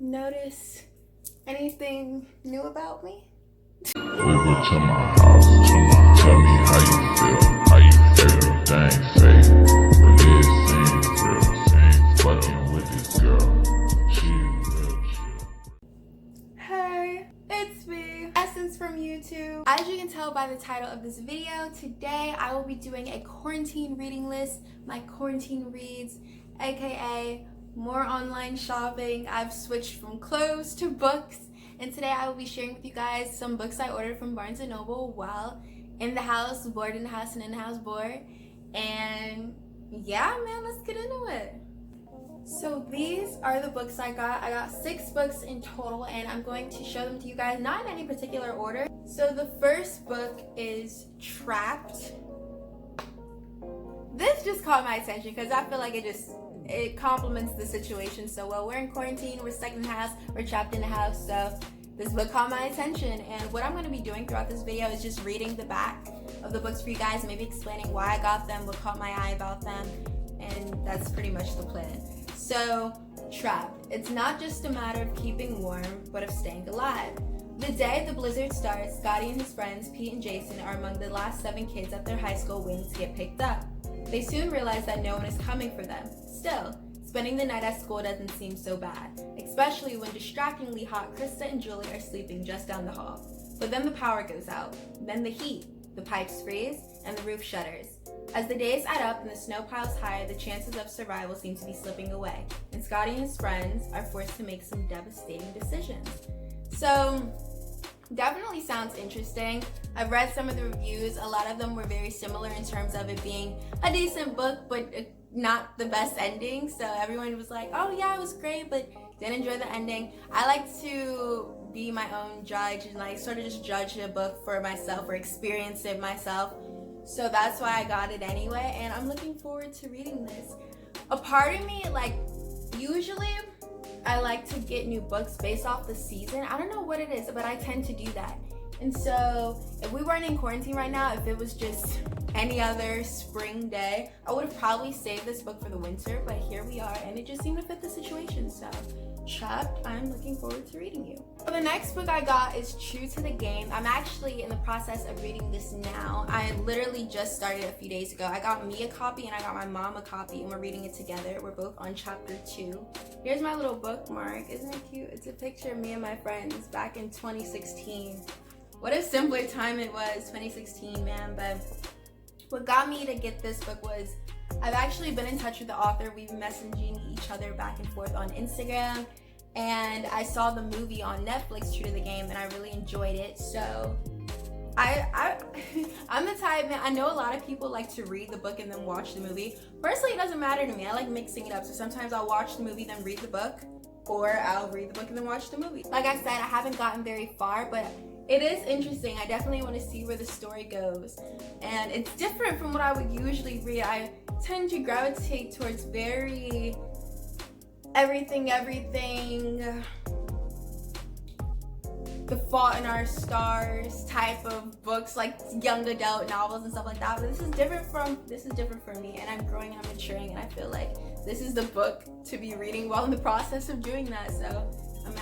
notice anything new about me? Over to my house, tell me how you feel, everything fake, but it seems real, ain't fucking with this girl, she real chill. Hey, it's me, Essence from YouTube. As you can tell by the title of this video, today I will be doing a quarantine reading list, my quarantine reads, aka more online shopping. I've switched from clothes to books. And today I will be sharing with you guys some books I ordered from Barnes & Noble while in the house, bored in the house and in the house bored. And yeah, man, let's get into it. So these are the books I got. I got 6 books in total and I'm going to show them to you guys, not in any particular order. So the first book is Trapped. This just caught my attention because I feel like it complements the situation so well. We're in quarantine, we're stuck in the house, we're trapped in the house, so this book caught my attention. And what I'm going to be doing throughout this video is just reading the back of the books for you guys, maybe explaining why I got them, what caught my eye about them, and that's pretty much the plan. So, Trapped. It's not just a matter of keeping warm, but of staying alive. The day the blizzard starts, Scotty and his friends, Pete and Jason, are among the last 7 kids at their high school waiting to get picked up. They soon realize that no one is coming for them. Still, spending the night at school doesn't seem so bad, especially when distractingly hot Krista and Julie are sleeping just down the hall. But then the power goes out, then the heat, the pipes freeze, and the roof shutters. As the days add up and the snow piles higher, the chances of survival seem to be slipping away, and Scotty and his friends are forced to make some devastating decisions. So, definitely sounds interesting. I've read some of the reviews. A lot of them were very similar in terms of it being a decent book, but not the best ending. So everyone was like, oh yeah, it was great, but didn't enjoy the ending. I like to be my own judge and like sort of just judge a book for myself or experience it myself. So that's why I got it anyway, and I'm looking forward to reading this. A part of me, like, usually I like to get new books based off the season. I don't know what it is, but I tend to do that. And so if we weren't in quarantine right now, if it was just any other spring day, I would have probably saved this book for the winter, but here we are and it just seemed to fit the situation. So Trapped, I'm looking forward to reading you. So the next book I got is True to the Game. I'm actually in the process of reading this now. I literally just started a few days ago. I got me a copy and I got my mom a copy and we're reading it together. We're both on chapter 2. Here's my little bookmark. Isn't it cute? It's a picture of me and my friends back in 2016. What a simpler time it was, 2016, man. But what got me to get this book was I've actually been in touch with the author. We've been messaging each other back and forth on Instagram, and I saw the movie on Netflix, True to the Game, and I really enjoyed it. So I'm the type, man, I know a lot of people like to read the book and then watch the movie. Personally, it doesn't matter to me. I like mixing it up. So sometimes I'll watch the movie, then read the book, or I'll read the book and then watch the movie. Like I said, I haven't gotten very far, but it is interesting. I definitely want to see where the story goes. And it's different from what I would usually read. I tend to gravitate towards very everything, The Fault in Our Stars type of books, like young adult novels and stuff like that. But this is different for me, and I'm growing and I'm maturing, and I feel like this is the book to be reading while in the process of doing that. So I'm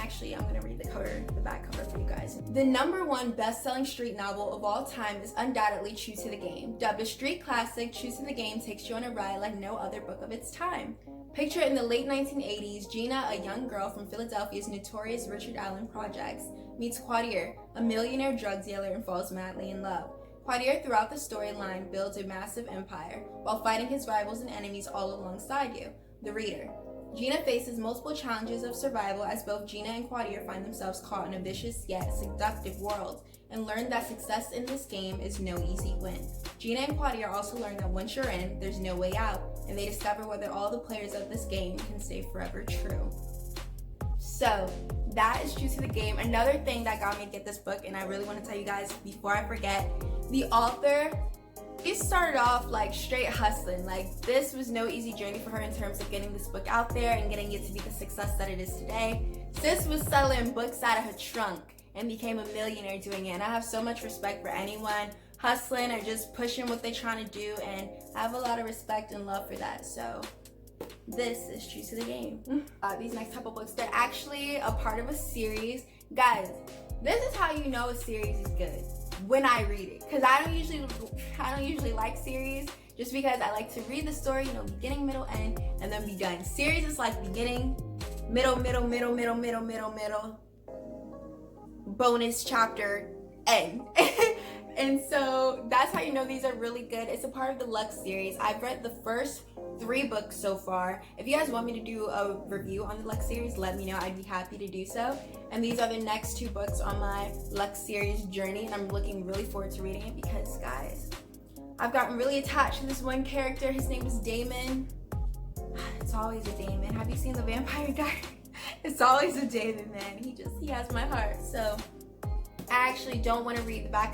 gonna read the back cover for you guys. The #1 best-selling street novel of all time is undoubtedly True to the Game. Dubbed a street classic, True to the Game takes you on a ride like no other book of its time. Picture in the late 1980s, Gina, a young girl from Philadelphia's notorious Richard Allen projects, meets Quadir, a millionaire drug dealer, and falls madly in love. Quadir, throughout the storyline, builds a massive empire while fighting his rivals and enemies all alongside you, the reader. Gina faces multiple challenges of survival as both Gina and Quadir find themselves caught in a vicious yet seductive world and learn that success in this game is no easy win. Gina and Quadir also learn that once you're in, there's no way out, and they discover whether all the players of this game can stay forever true. So that is True to the Game. Another thing that got me to get this book, and I really want to tell you guys before I forget, the author, it started off like straight hustling. Like, this was no easy journey for her in terms of getting this book out there and getting it to be the success that it is today. Sis was selling books out of her trunk and became a millionaire doing it. And I have so much respect for anyone hustling or just pushing what they're trying to do, and I have a lot of respect and love for that. So this is true to the game. These next couple books, they're actually a part of a series. Guys, this is how you know a series is good, when I read it. Because I don't usually like series, just because I like to read the story, you know, beginning, middle, end, and then be done. Series is like beginning, middle, bonus chapter, end. And so that's how you know these are really good. It's a part of the Lux series. I've read the first 3 books so far. If you guys want me to do a review on the Lux series, let me know. I'd be happy to do so. And these are the next 2 books on my Lux series journey, and I'm looking really forward to reading it because, guys, I've gotten really attached to this one character. His name is Damon. It's always a Damon. Have you seen The Vampire Diaries? It's always a Damon, man. He has my heart. So I actually don't want to read the back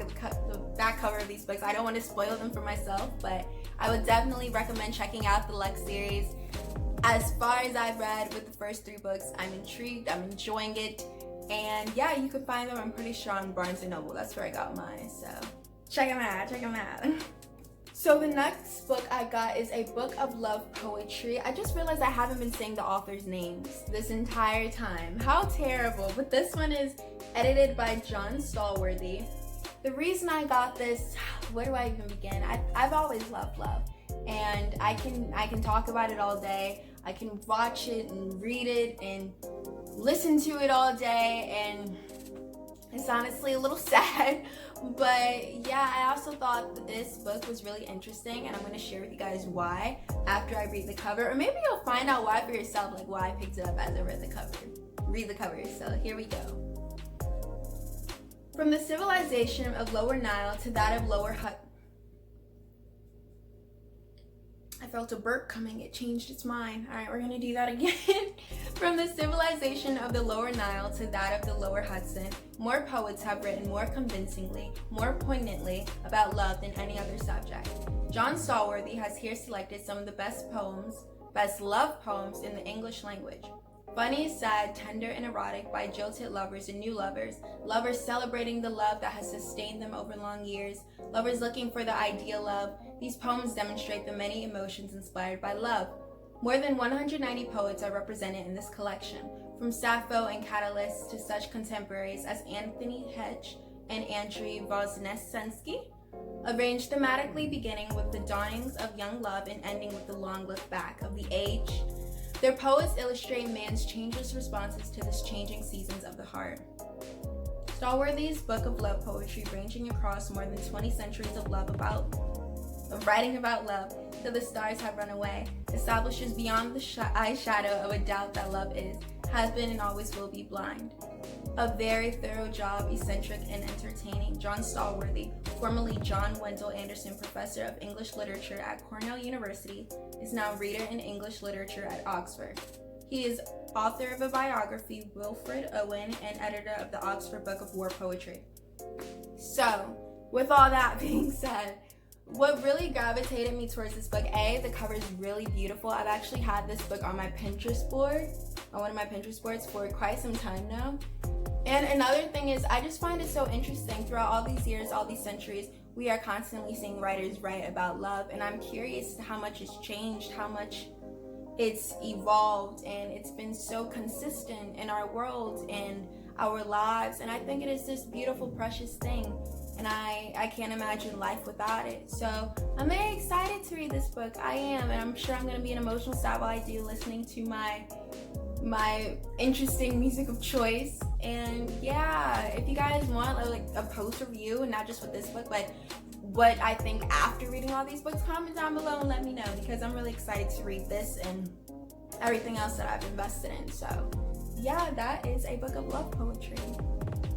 cover of these books. I don't want to spoil them for myself, but I would definitely recommend checking out the Lux series. As far as I've read with the first 3 books, I'm intrigued, I'm enjoying it, and yeah, you can find them, I'm pretty sure, on Barnes & Noble. That's where I got mine, so check them out. So the next book I got is a book of love poetry. I just realized I haven't been saying the author's names this entire time. How terrible. But this one is edited by John Stallworthy. The reason I got this, where do I even begin? I've always loved love, and I can talk about it all day. I can watch it and read it and listen to it all day, and it's honestly a little sad, but yeah, I also thought that this book was really interesting, and I'm going to share with you guys why after I read the cover, or maybe you'll find out why for yourself, like why I picked it up as I read the cover. So here we go. From the civilization of Lower Nile to that of Lower Hut. I felt a burp coming, it changed its mind. All right, we're gonna do that again. From the civilization of the Lower Nile to that of the Lower Hudson, more poets have written more convincingly, more poignantly about love than any other subject. John Stallworthy has here selected some of the best love poems in the English language. Funny, sad, tender, and erotic by jilted lovers and new lovers, lovers celebrating the love that has sustained them over long years, lovers looking for the ideal love. These poems demonstrate the many emotions inspired by love. More than 190 poets are represented in this collection, from Sappho and Catullus to such contemporaries as Anthony Hedge and Andrei Voznesensky, arranged thematically beginning with the dawnings of young love and ending with the long look back of the age. Their poets illustrate man's changeless responses to this changing seasons of the heart. Stallworthy's book of love poetry, ranging across more than 20 centuries of writing about love till the stars have run away, establishes beyond the eyeshadow of a doubt that love is, has been, and always will be blind. A very thorough job, eccentric and entertaining. John Stallworthy, formerly John Wendell Anderson Professor of English Literature at Cornell University, is now Reader in English Literature at Oxford. He is author of a biography, Wilfred Owen, and editor of the Oxford Book of War Poetry. So, with all that being said, what really gravitated me towards this book, the cover is really beautiful. I've actually had this book on my Pinterest board, on one of my Pinterest boards for quite some time now. And another thing is, I just find it so interesting. Throughout all these years, all these centuries, we are constantly seeing writers write about love, and I'm curious how much it's changed, how much it's evolved, and it's been so consistent in our world and our lives, and I think it is this beautiful, precious thing, and I can't imagine life without it. So I'm very excited to read this book. I am, and I'm sure I'm going to be an emotional side while I do, listening to my interesting music of choice. And yeah, if you guys want like a post review, and not just with this book, but what I think after reading all these books, comment down below and let me know, because I'm really excited to read this and everything else that I've invested in. So yeah, that is a book of love poetry.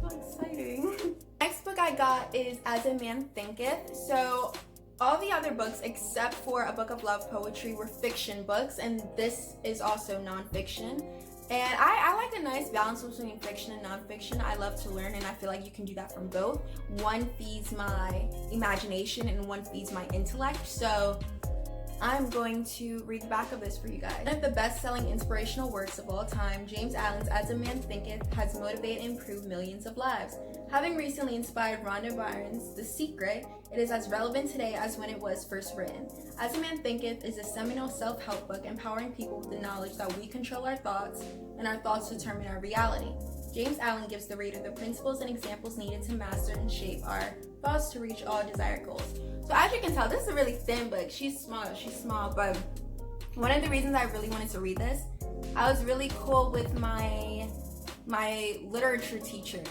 So exciting. Next book I got is As a Man Thinketh. So all the other books except for a book of love poetry were fiction books, and this is also nonfiction. And I like a nice balance between fiction and nonfiction. I love to learn, and I feel like you can do that from both. One feeds my imagination and one feeds my intellect. So I'm going to read the back of this for you guys. One of the best-selling inspirational works of all time, James Allen's As a Man Thinketh, has motivated and improved millions of lives. Having recently inspired Rhonda Byrne's The Secret, it is as relevant today as when it was first written. As a Man Thinketh is a seminal self-help book empowering people with the knowledge that we control our thoughts and our thoughts determine our reality. James Allen gives the reader the principles and examples needed to master and shape our thoughts to reach all desired goals. So as you can tell, this is a really thin book. She's small, but one of the reasons I really wanted to read this, I was really cool with my literature teacher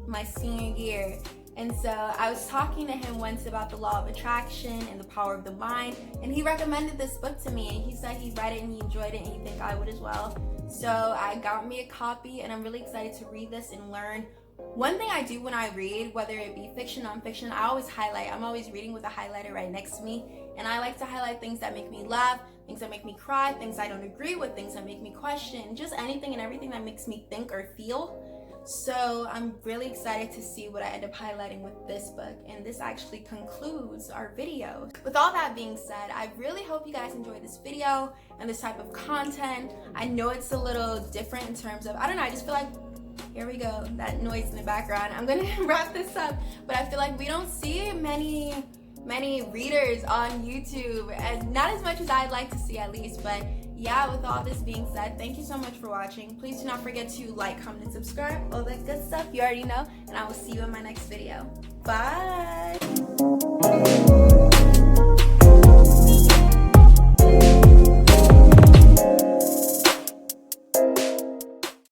my senior year. And so I was talking to him once about the law of attraction and the power of the mind, and he recommended this book to me, and he said he read it and he enjoyed it and he think I would as well. So I got me a copy, and I'm really excited to read this and learn. One thing I do when I read, whether it be fiction, nonfiction, I always highlight. I'm always reading with a highlighter right next to me, and I like to highlight things that make me laugh, things that make me cry, things I don't agree with, things that make me question, just anything and everything that makes me think or feel. So I'm really excited to see what I end up highlighting with this book, and this actually concludes our video. With all that being said, I really hope you guys enjoyed this video and this type of content. I know it's a little different in terms of, I don't know, I just feel like, here we go, that noise in the background. I'm gonna wrap this up, but I feel like we don't see many readers on YouTube, and not as much as I'd like to see at least. But yeah, with all this being said, thank you so much for watching. Please do not forget to like, comment, and subscribe, all that good stuff you already know, and I will see you in my next video. Bye.